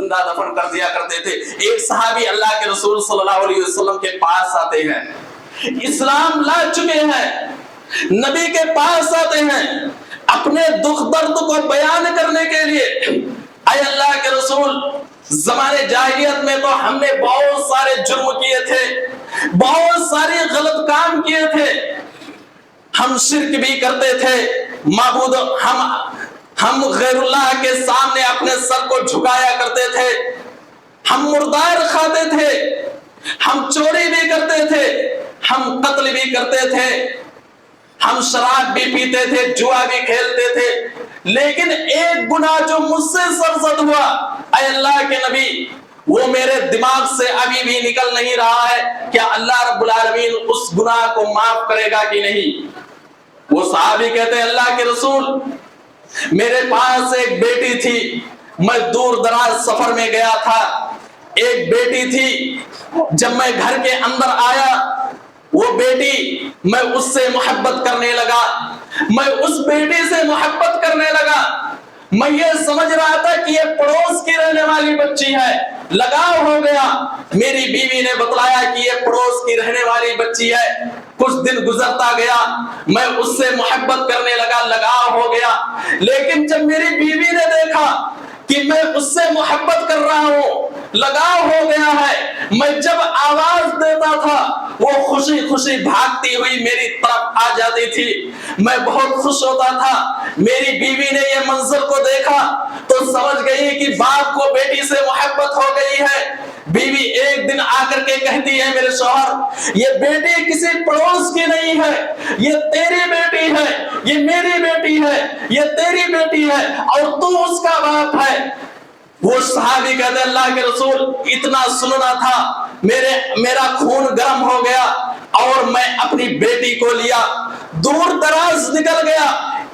زندہ دفن کر دیا کرتے تھے۔ ایک صحابی اللہ کے رسول صلی اللہ علیہ وسلم کے پاس آتے ہیں، اسلام لا چکے ہیں، نبی کے پاس آتے ہیں اپنے دکھ درد کو بیان کرنے کے لیے۔ اے اللہ کے رسول، زمانے جاہلیت میں تو ہم نے بہت سارے جرم کیے تھے، بہت سارے غلط کام کیے تھے، ہم شرک بھی کرتے تھے، معبود ہم غیر اللہ کے سامنے اپنے سر کو جھکایا کرتے تھے، ہم مردار کھاتے تھے، ہم چوری بھی کرتے تھے، ہم قتل بھی کرتے تھے، ہم شراب بھی پیتے تھے، جوا بھی کھیلتے تھے، لیکن ایک گناہ جو مجھ سے سرزد ہوا، اے اللہ کے نبی، وہ میرے دماغ سے ابھی بھی نکل نہیں رہا ہے، کیا اللہ رب العالمین اس گناہ کو معاف کرے گا کہ نہیں؟ وہ صحابی کہتے ہیں اللہ کے رسول، میرے پاس ایک بیٹی تھی، میں دور دراز سفر میں گیا تھا، ایک بیٹی تھی، جب میں گھر کے اندر آیا، وہ بیٹی، میں اس سے محبت کرنے لگا، میں اس بیٹی سے محبت کرنے لگا، میں یہ سمجھ رہا تھا کہ یہ پڑوس کی رہنے والی بچی ہے، لگاؤ ہو گیا۔ میری بیوی نے بتلایا کہ یہ پڑوس کی رہنے والی بچی ہے، کچھ دن گزرتا گیا، میں اس سے محبت کرنے لگا، لگاؤ ہو گیا، لیکن جب میری بیوی نے دیکھا کہ میں اس سے محبت کر رہا ہوں، لگاؤ ہو گیا ہے، میں جب آواز دیتا تھا وہ خوشی خوشی بھاگتی ہوئی میری طرف آ جاتی تھی، میں بہت خوش ہوتا تھا۔ میری بیوی نے یہ منظر کو دیکھا تو سمجھ گئی کہ باپ کو بیٹی سے محبت ہو گئی ہے۔ بیوی ایک دن آ کر کے کہتی ہے میرے شوہر، یہ بیٹی کسی پڑوس کی نہیں ہے، یہ تیری بیٹی ہے، یہ میری بیٹی ہے، یہ تیری بیٹی ہے اور تو اس کا باپ ہے۔ وہ صحابی کہتے اللہ کے رسول، اتنا سننا تھا، میرا خون گرم ہو گیا اور میں اپنی بیٹی کو لیا، دور دراز نکل گیا،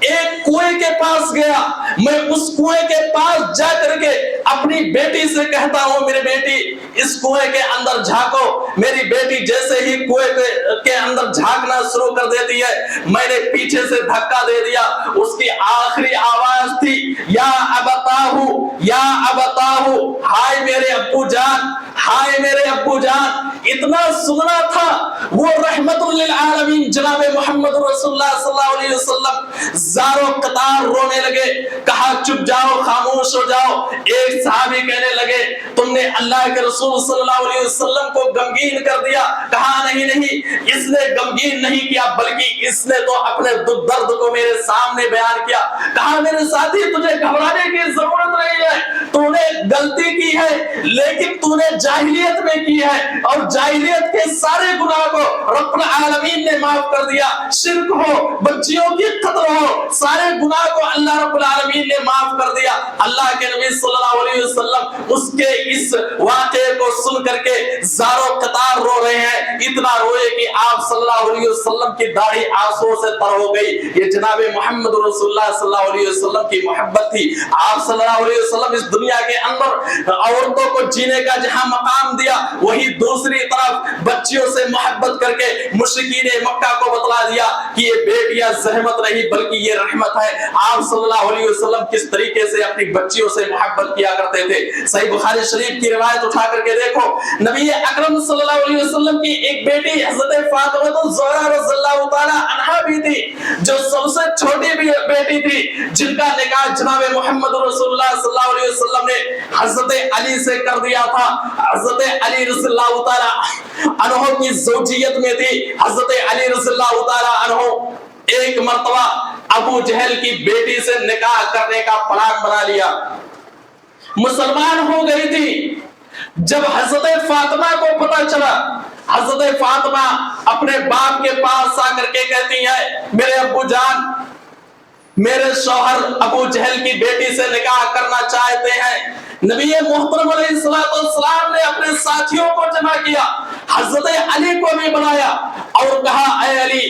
ایک کنویں کے پاس گیا، میں اس کنویں کے پاس جا کر کے اپنی بیٹی سے کہتا ہوں میری بیٹی اس کنویں کے اندر جھانکو۔ میری بیٹی جیسے ہی کنویں کے اندر جھانکنا شروع کر دیتی ہے، میں نے پیچھے سے دھکا دے دیا، اس کی آخری آواز تھی یا ابتاہو یا ابتاہو، ہائے میرے ابو جان، ہائے میرے ابو جان۔ اتنا سننا تھا، وہ رحمت للعالمین جناب محمد رسول اللہ صلی اللہ علیہ وسلم زاروں قطار رونے لگے، کہا چپ جاؤ، خاموش ہو جاؤ۔ ایک صحابی کہنے لگے تم نے اللہ کے رسول صلی اللہ علیہ وسلم کو غمگین کر دیا۔ کہا نہیں، اس نے غمگین نہیں کیا، بلکہ اس نے تو اپنے درد کو میرے سامنے بیان کیا۔ کہا میرے ساتھی، تجھے گھبرانے کی ضرورت نہیں ہے، تو نے غلطی کی ہے لیکن تو نے جاہلیت میں کی ہے، اور جاہلیت کے سارے گناہ کو رب العالمین نے معاف کر دیا، شرک ہو، بچیوں کی قتل ہو، سارے گناہ کو اللہ رب العالمین نے معاف کر دیا۔ اللہ کے نبی صلی اللہ علیہ وسلم اس کے اس واقعے کو سن کر کے زاروں قطار رو رہے ہیں، اتنا روئے کہ آپ صلی اللہ علیہ وسلم کی داڑھی آنسوؤں سے تر ہو گئی۔ یہ جناب محمد رسول اللہ صلی اللہ علیہ وسلم کی محبت تھی۔ آپ صلی اللہ علیہ وسلم اس دنیا کے اندر عورتوں کو جینے کا جہاں مقام دیا، وہی دوسری طرف بچیوں سے محبت کر کے مشرکین مکہ کو بتلا دیا کہ یہ بیٹیاں زحمت نہیں بلکہ یہ رحمت ہے۔ آپ صلی اللہ علیہ وسلم کس طریقے سے اپنی بچیوں سے محبت کیا کرتے تھے۔ صحیح بخاری شریف کی روایت اٹھا کر کے دیکھو، نبی اکرم صلی اللہ علیہ وسلم کی ایک بیٹی حضرت فاطمہ الزہرا رضی اللہ تعالی عنہا بھی تھی، جو سب سے چھوٹی بھی بیٹی تھی، جن کا نکاح جناب محمد رسول اللہ صلی اللہ علیہ وسلم نے حضرت علی سے کر دیا تھا۔ حضرت علی رضی اللہ تعالی عنہ کی زوجیت میں تھی۔ حضرت علی رضی اللہ تعالی عنہ ایک مرتبہ ابو جہل کی بیٹی سے نکاح کرنے کا پلان بنا لیا، مسلمان ہو گئی تھی۔ جب حضرت فاطمہ کو پتہ چلا، حضرت فاطمہ اپنے باپ کے پاس آ کر کے کہتی ہے میرے ابو جان، میرے شوہر ابو جہل کی بیٹی سے نکاح کرنا چاہتے ہیں۔ نبی محترم علیہ السلام نے اپنے ساتھیوں کو جمع کیا، حضرت علی کو بھی بلایا اور کہا اے علی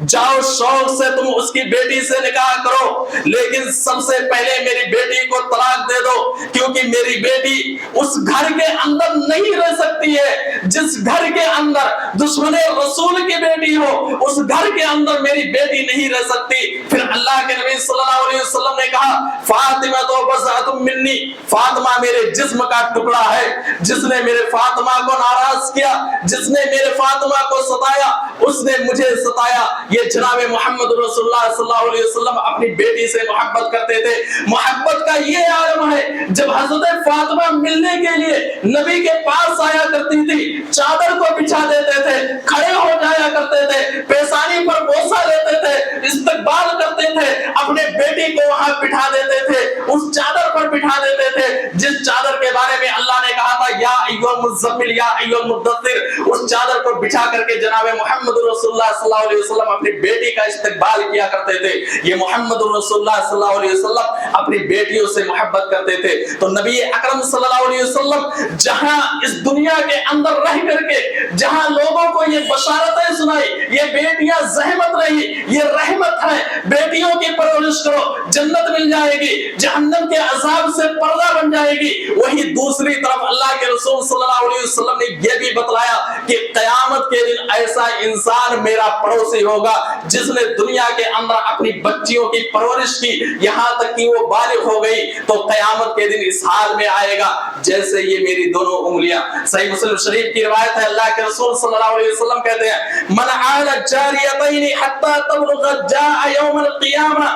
جاؤ شوق سے تم اس کی بیٹی سے نکاح کرو، لیکن سب سے پہلے میری بیٹی کو طلاق دے دو، کیونکہ میری بیٹی اس گھر کے اندر نہیں رہ سکتی ہے جس گھر کے اندر دشمن رسول کی بیٹی ہو، اس گھر کے اندر میری بیٹی نہیں رہ سکتی۔ پھر اللہ کے نبی صلی اللہ علیہ وسلم نے کہا فاطمہ تو بضعۃ منی، فاطمہ میرے جسم کا ٹکڑا ہے، جس نے میرے فاطمہ کو ناراض کیا، جس نے میرے فاطمہ کو ستایا، اس نے مجھے ستایا۔ یہ جناب محمد رسول اللہ صلی اللہ علیہ وسلم اپنی بیٹی سے محبت کرتے تھے۔ محبت کا یہ عالم ہے، جب حضرت فاطمہ ملنے کے لیے نبی کے پاس آیا کرتی تھی، چادر کو بچھا دیتے تھے، کھڑے ہو جایا کرتے تھے، پیشانی پر بوسہ لیتے تھے، استقبال کرتے تھے، اپنے بیٹی کو وہاں بٹھا دیتے تھے، اس چادر پر بٹھا دیتے تھے جس چادر کے بارے میں اللہ نے کہا تھا یا ایھا المزمل یا ایھا المدثر۔ اس چادر کو بچھا کر کے جناب محمد رسول اللہ صلی اللہ علیہ وسلم اپنی بیٹی کا استقبال کیا کرتے تھے۔ یہ محمد رسول اللہ صلی اللہ علیہ وسلم اپنی بیٹیوں سے محبت کرتے تھے۔ تو نبی اکرم صلی اللہ علیہ وسلم جہاں اس دنیا کے اندر رہ کر کے جہاں لوگوں کو یہ بشارتیں سنائی، یہ بیٹیاں زحمت رہی، یہ رحمت ہے، بیٹیوں کی پرورش کرو جنت مل جائے گی، جہنم کے عذاب سے پردہ بن جائے گی۔ وہی دوسری طرف اللہ کے رسول صلی اللہ علیہ وسلم نے یہ بھی بتلایا کہ قیامت کے دن ایسا انسان میرا پڑوسی ہوگا جس نے دنیا کے اندر اپنی بچیوں کی پرورش کی، یہاں تک کہ وہ بالغ ہو گئی، تو قیامت کے دن اس حال میں آئے گا جیسے یہ میری دونوں انگلیاں۔ صحیح مسلم شریف کی روایت ہے، اللہ کے رسول صلی اللہ علیہ وسلم کہتے ہیں من عال جاریتین حتی تبلغ جاء یوم القیامہ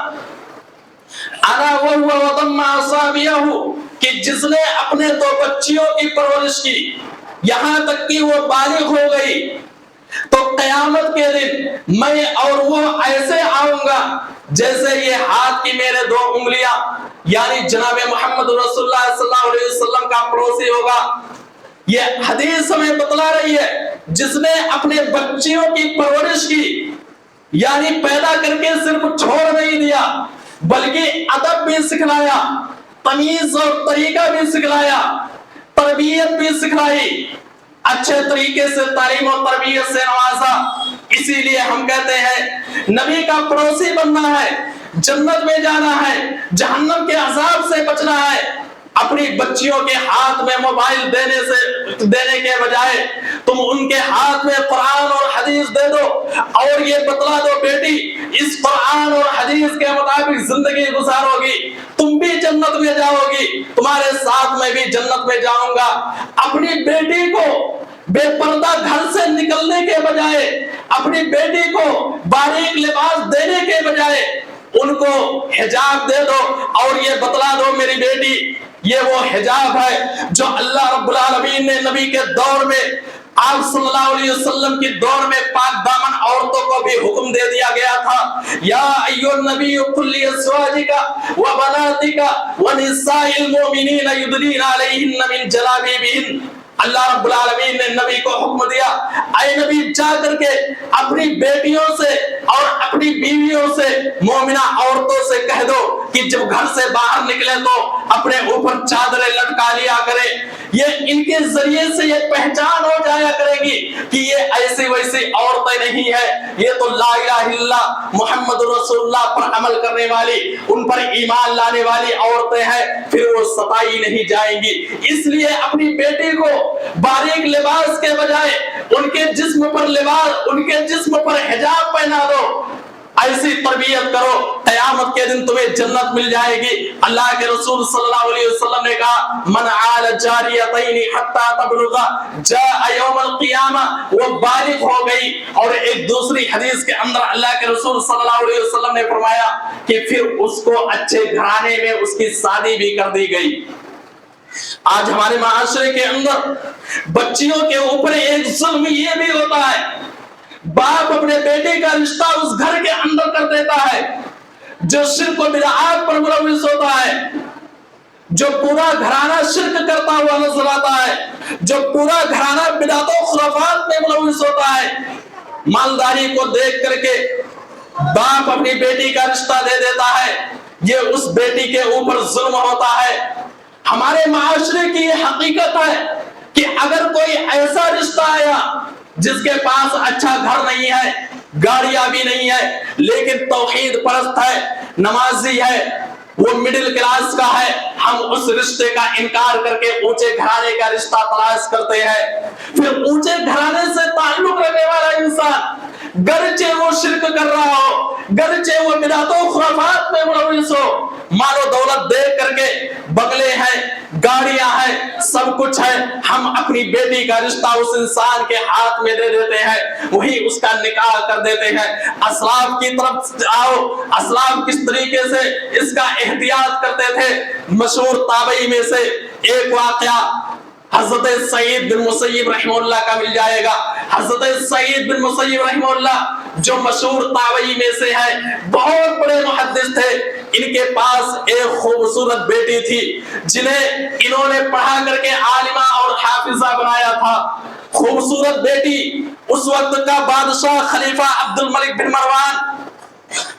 انا وهو وضم اصابعه، کہ جس نے اپنے دو بچیوں کی پرورش کی یہاں تک کہ وہ بالغ ہو گئی، تو قیامت کے دن میں اور وہ ایسے آؤں گا جیسے یہ ہاتھ کی میرے دو انگلیاں، یعنی جناب محمد رسول اللہ صلی اللہ علیہ وسلم کا پڑوسی ہوگا۔ یہ حدیث ہمیں بتلا رہی ہے جس نے اپنے بچیوں کی پرورش کی، یعنی پیدا کر کے صرف چھوڑ نہیں دیا بلکہ ادب بھی سکھلایا، تمیز اور طریقہ بھی سکھلایا، تربیت بھی سکھلائی، اچھے طریقے سے تعلیم و تربیت سے نوازا۔ اسی لیے ہم کہتے ہیں نبی کا پڑوسی بننا ہے، جنت میں جانا ہے، جہنم کے عذاب سے بچنا ہے۔ اپنی بچیوں کے ہاتھ میں موبائل دینے کے بجائے تم ان کے ہاتھ میں قرآن اور حدیث دے دو اور یہ بتلا دو بیٹی اس قرآن اور حدیث کے مطابق زندگی گزارو گی، تم بھی جنت میں جاؤ گی، تمہارے ساتھ میں بھی جنت میں جاؤں گا۔ اپنی بیٹی کو بے پردہ گھر سے نکلنے کے بجائے، اپنی بیٹی کو باریک لباس دینے کے بجائے ان کو حجاب دے دو اور یہ بتلا دو میری بیٹی یہ وہ حجاب ہے جو اللہ رب العالمین نے نبی کے دور میں، آپ صلی اللہ علیہ وسلم کی دور میں پاک دامن عورتوں کو بھی حکم دے دیا گیا تھا یا ایھا النبی قل لازواجک وبناتک ونساء المؤمنین یدنین علیہن من جلابیبہن۔ اللہ رب العالمین نے نبی کو حکم دیا اے نبی جا کر کے اپنی بیٹیوں سے اور اپنی بیویوں سے، مومنہ عورتوں سے کہہ دو کہ جب گھر سے باہر نکلے تو اپنے اوپر چادریں لٹکا لیا کرے، یہ ان کے ذریعے سے یہ پہچان ہو جایا کرے گی کہ یہ ایسی ویسی عورتیں نہیں ہے، یہ تو لا الہ الا اللہ محمد رسول اللہ پر عمل کرنے والی، ان پر ایمان لانے والی عورتیں ہیں، پھر وہ ستائی نہیں جائیں گی۔ اس لیے اپنی بیٹی کو باریک لباس کے بجائے ان کے جسم پر لباس، ان کے جسم پر حجاب پہنا دو، ایسی تربیت کرو، قیامت کے دن تمہیں جنت مل جائے گی۔ اللہ کے رسول صلی اللہ علیہ وسلم نے کہا من عال جاریتین حتی تبلغ جاء یوم القیامہ، وہ بالغ ہو گئی۔ اور ایک دوسری حدیث کے اندر اللہ کے رسول صلی اللہ علیہ وسلم نے فرمایا کہ پھر اس کو اچھے گھرانے میں اس کی شادی بھی کر دی گئی۔ آج ہمارے معاشرے کے اندر بچیوں کے اوپر ایک ظلم یہ بھی ہوتا ہے، باپ اپنے بیٹے کا رشتہ اس گھر کے اندر کر دیتا ہے جو شرک و بدعات پر ملوث ہوتا ہے، جو پورا گھرانہ شرک کرتا ہوا نظر آتا ہے، جو پورا گھرانہ بدعات و خرافات میں ملوث ہوتا ہے۔ مالداری کو دیکھ کر کے باپ اپنی بیٹی کا رشتہ دے دیتا ہے، یہ اس بیٹی کے اوپر ظلم ہوتا ہے۔ ہمارے معاشرے کی یہ حقیقت ہے کہ اگر کوئی ایسا رشتہ آیا جس کے پاس اچھا گھر نہیں ہے، گاڑیاں بھی نہیں ہے، لیکن توحید پرست ہے، نمازی ہے، وہ مڈل کلاس کا ہے، ہم اس رشتے کا انکار کر کے اونچے گھرانے کا رشتہ تلاش کرتے ہیں۔ پھر اونچے گھرانے سے تعلق رکھنے والا انسان گرچہ وہ شرک کر رہا ہو، گرچہ وہ بدعت و خرافات میں ملوث ہو، مال و دولت دیکھ کر کے بنگلے ہیں، گاڑیاں ہیں، سب کچھ ہے، ہم اپنی بیٹی کا رشتہ اس انسان کے ہاتھ میں دے دیتے ہیں، وہی اس کا نکاح کر دیتے ہیں۔ اسلاف کی طرف آؤ، اسلاف کس طریقے سے اس کا احتیاط کرتے تھے۔ مشہور تابعی میں سے ایک واقعہ حضرت سعید بن مسیب رحمہ اللہ کا مل جائے گا۔ حضرت سعید بن مسیب رحمہ اللہ جو مشہور تابعی میں سے ہے، بہت بڑے محدث تھے، ان کے پاس ایک خوبصورت بیٹی تھی جنہیں انہوں نے پڑھا کر کے عالمہ اور حافظہ بنایا تھا۔ خوبصورت بیٹی، اس وقت کا بادشاہ خلیفہ عبد الملک بن مروان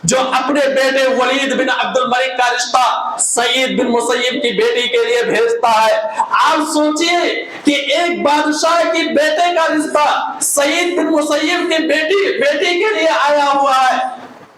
جو اپنے بیٹے ولید بن عبد الملک کا رشتہ سعید بن مسیب کی بیٹی کے لیے بھیجتا ہے۔ آپ سوچئے کہ ایک بادشاہ کی بیٹے کا رشتہ سعید بن مسیب کی بیٹی کے لیے آیا ہوا ہے۔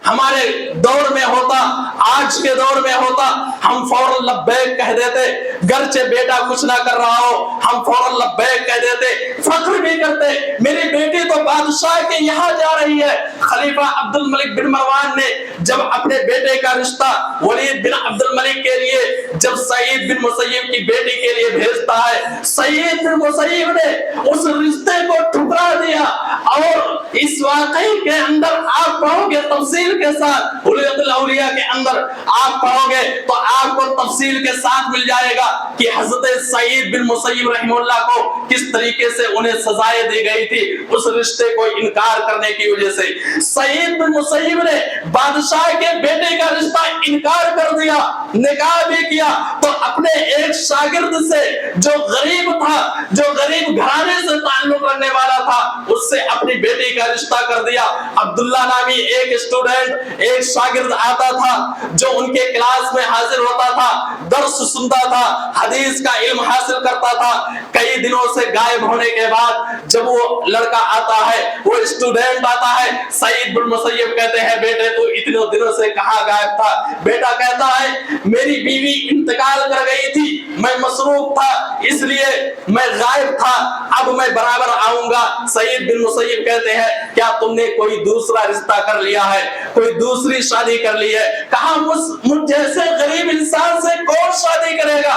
ہمارے دور میں ہوتا، آج کے دور میں ہوتا، ہم فوراً لبیک کہہ دیتے، گرچہ بیٹا کچھ نہ کر رہا ہو، ہم فوراً لبیک کہہ دیتے، فخر بھی کرتے، میری بیٹی تو بادشاہ کے یہاں جا رہی ہے۔ خلیفہ عبد الملک بن مروان نے جب اپنے بیٹے کا رشتہ ولید بن عبد الملک کے لیے جب سعید بن مسیب کی بیٹی کے لیے بھیجتا ہے، سعید بن مسیب نے اس رشتے کو ٹھکرا دیا۔ اور اس واقعے کے اندر آپ پڑھو گے تفصیل کے ساتھ، حلیۃ الاولیاء کے اندر آپ پڑھو گے تو آپ کو تفصیل کے ساتھ مل جائے گا کہ حضرت سعید بن مسیب رحمہ اللہ کو کس طریقے سے انہیں سزائیں دی گئی تھی اس رشتے کو انکار کرنے کی وجہ سے۔ سعید بن مسیب نے بادشاہ کے بیٹے کا رشتہ انکار کر دیا، نکاح بھی کیا تو اپنے ایک شاگرد سے جو غریب تھا، جو غریب گھرانے سے تعلق رکھنے والا تھا، اس سے اپنی بیٹی کا رشتہ کر دیا۔ عبداللہ نامی ایک اسٹوڈنٹ، ایک شاگرد آتا تھا جو ان کے کلاس میں حاضر ہوتا تھا، درس سنتا تھا، حدیث کا علم حاصل کرتا تھا۔ کئی دنوں سے غائب ہونے کے بعد جب وہ لڑکا آتا ہے، وہ اسٹوڈنٹ آتا ہے، سعید بن مسیب کہتے ہیں بیٹے تو اتنے دنوں سے کہاں غائب تھا؟ بیٹا کہتا ہے میری بیوی انتقال کر گئی تھی، میں مصروف تھا اس لیے میں غائب تھا، اب میں برابر آؤں گا۔ سعید بن مسیب کہتے ہیں کیا تم نے کوئی دوسرا رشتہ کر لیا ہے، کوئی دوسری شادی کر لی ہے؟ کہا مجھ جیسے غریب انسان سے کون شادی کرے گا؟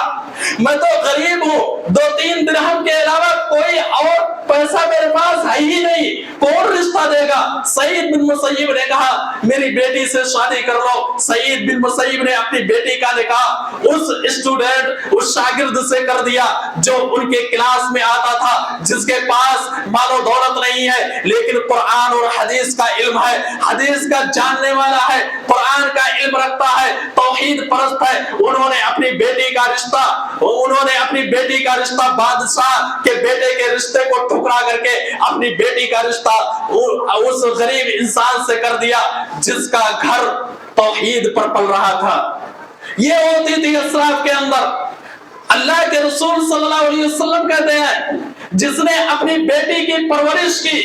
میں تو غریب ہوں، 2-3 درہم کے علاوہ کوئی اور پیسہ میرے پاس ہے ہی نہیں، کون رشتہ دے گا؟ سعید بن مسیب نے کہا میری بیٹی سے شادی کر لو۔ سعید بن مسیب نے اپنی بیٹی کا نکاح اس اسٹوڈنٹ، اس شاگرد سے کر دیا جو ان کے کلاس میں آتا تھا، جس کے پاس مال و دولت نہیں ہے لیکن قرآن اور حدیث کا علم ہے، حدیث کا جاننے والا ہے، قرآن کا علم رکھتا ہے، توحید پرست ہے۔ انہوں نے اپنی بیٹی کا رشتہ بادشاہ کے بیٹے کے رشتے کو ٹھکرا کر کے اپنی بیٹی کا رشتہ اس غریب انسان سے کر دیا جس کا گھر توحید پر پل رہا تھا۔ یہ ہوتی تھی اسلاف کے اندر۔ اللہ کے رسول صلی اللہ علیہ وسلم کہتے ہیں جس نے اپنی بیٹی کی پرورش کی،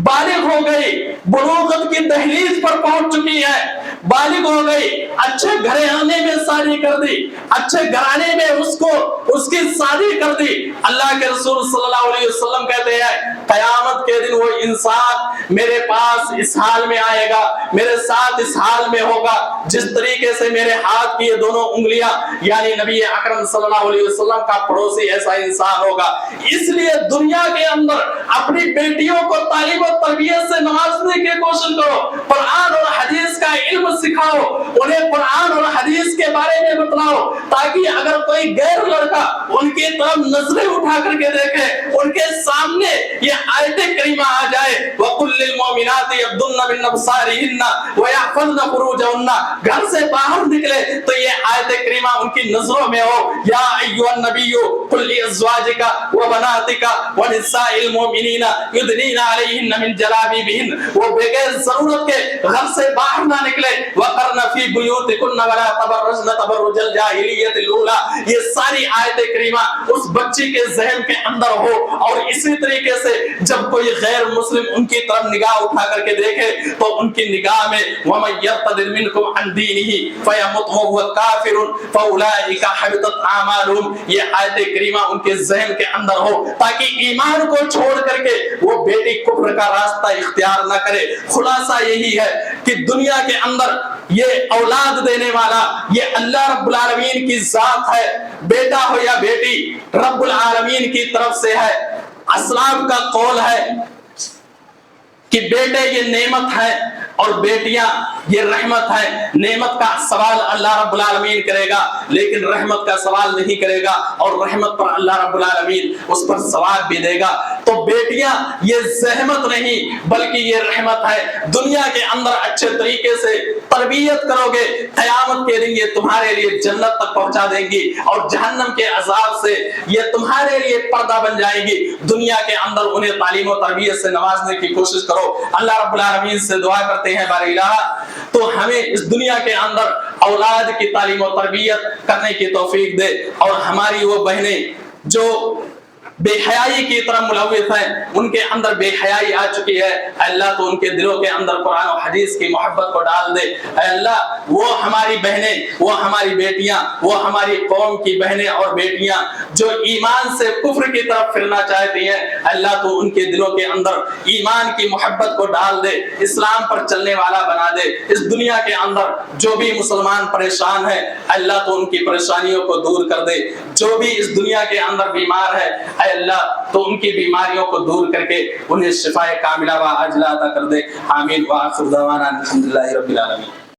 بالغ ہو گئی، بلوغت کی دہلیز پر پہنچ چکی ہے، بالغ ہو گئی، اچھے گھرانے میں شادی کر دی، اچھے گھرانے میں اس کی شادی کر دی۔ اللہ کے رسول صلی اللہ علیہ وسلم کہتے ہیں قیامت کے دن وہ انسان میرے پاس اس حال میں آئے گا، میرے ساتھ اس حال میں ہوگا جس طریقے سے میرے ہاتھ کی یہ دونوں انگلیاں، یعنی نبی اکرم صلی اللہ علیہ وسلم کا پڑوسی ایسا انسان ہوگا۔ اس لیے دنیا کے اندر اپنی بیٹیوں کو تعلیم و تربیت سے نوازنے کی کوشش کرو، قرآن اور حدیث کا علم سکھاؤ، انہیں قرآن اور حدیث کے بارے میں بتلاؤ تاکہ اگر کوئی غیر لڑکا ان کی طرف نظریں اٹھا کر کے دیکھے، ان کے سامنے یہ آیت کریمہ آ جائے وَقُلْ لِلْمُؤْمِنَاتِ يَغْضُضْنَ مِنْ أَبْصَارِهِنَّ وَيَحْفَظْنَ فُرُوجَهُنَّ، گھر سے باہر نکلے تو یہ آیت کریمہ ان کی نظروں میں ہو۔ یا ایھا النبی قل لأزواجك وبناتك ونساء المؤمنین یدنین علیہن من جلابیبہن، وہ بغیر ضرورت کے گھر سے باہر نہ نکلے۔ وَقَرْنَ فِي بُيُوتِكُنَّ وَلَا تَبَرَّجْنَ تَبَرُّجَ الْجَاهِلِيَّةِ الْأُولَىٰ، یہ ساری آیت کریمہ اس بچی کے ذہن کے اندر ہو۔ اور اسی طریقے سے جب کوئی غیر مسلم ان کی طرف نگاہ اٹھا کر کے دیکھے تو ان کی نگاہ میں وَمَن يَرْتَدِدْ مِنْكُمْ عَنْ دِينِهِ فَيَمُتْ وَهُوَ كَافِرٌ فَأُولَٰئِكَ حَبِطَتْ أَعْمَالُهُمْ۔ یہ آیت کریمہ ان کے ذہن کے اندر ہو تاکہ ایمان کو چھوڑ کر کے وہ بیٹی کفر کا راستہ اختیار نہ کرے۔ خلاصہ یہی ہے کہ دنیا کے اندر یہ اولاد دینے والا یہ اللہ رب العالمین کی ذات ہے، بیٹا ہو یا بیٹی رب العالمین کی طرف سے ہے۔ اسلاف کا قول ہے کہ بیٹے یہ نعمت ہے اور بیٹیاں یہ رحمت ہے۔ نعمت کا سوال اللہ رب العالمین کرے گا لیکن رحمت کا سوال نہیں کرے گا، اور رحمت پر اللہ رب العالمین اس پر ثواب بھی دے گا۔ تو بیٹیاں یہ زحمت نہیں بلکہ یہ رحمت ہے۔ دنیا کے اندر اچھے طریقے سے تربیت کرو گے، قیامت کے دن یہ تمہارے لیے جنت تک پہنچا دیں گی، اور جہنم کے عذاب سے یہ تمہارے لیے پردہ بن جائیں گی۔ دنیا کے اندر انہیں تعلیم و تربیت سے نوازنے کی کوشش کرو۔ اللہ رب العالمین سے دعا کرتے ہیں بار الہ تو ہمیں اس دنیا کے اندر اولاد کی تعلیم و تربیت کرنے کی توفیق دے، اور ہماری وہ بہنیں جو بے حیائی کی طرح ملوث ہیں، ان کے اندر بے حیائی آ چکی ہے، اللہ تو ان کے دلوں کے اندر قرآن و حدیث کی محبت کو ڈال دے۔ اے اللہ وہ ہماری بہنیں، وہ ہماری بیٹیاں، وہ ہماری قوم کی بہنیں اور بیٹیاں جو ایمان سے کفر کی طرف پھرنا چاہتی ہیں، اللہ تو ان کے دلوں کے اندر ایمان کی محبت کو ڈال دے، اسلام پر چلنے والا بنا دے۔ اس دنیا کے اندر جو بھی مسلمان پریشان ہے اللہ تو ان کی پریشانیوں کو دور کر دے، جو بھی اس دنیا کے اندر بیمار ہے اے اللہ تو ان کی بیماریوں کو دور کر کے انہیں شفائے کاملہ و عاجلہ عطا کر دے۔ آمین وآخر دعوانا الحمدللہ رب العالمین۔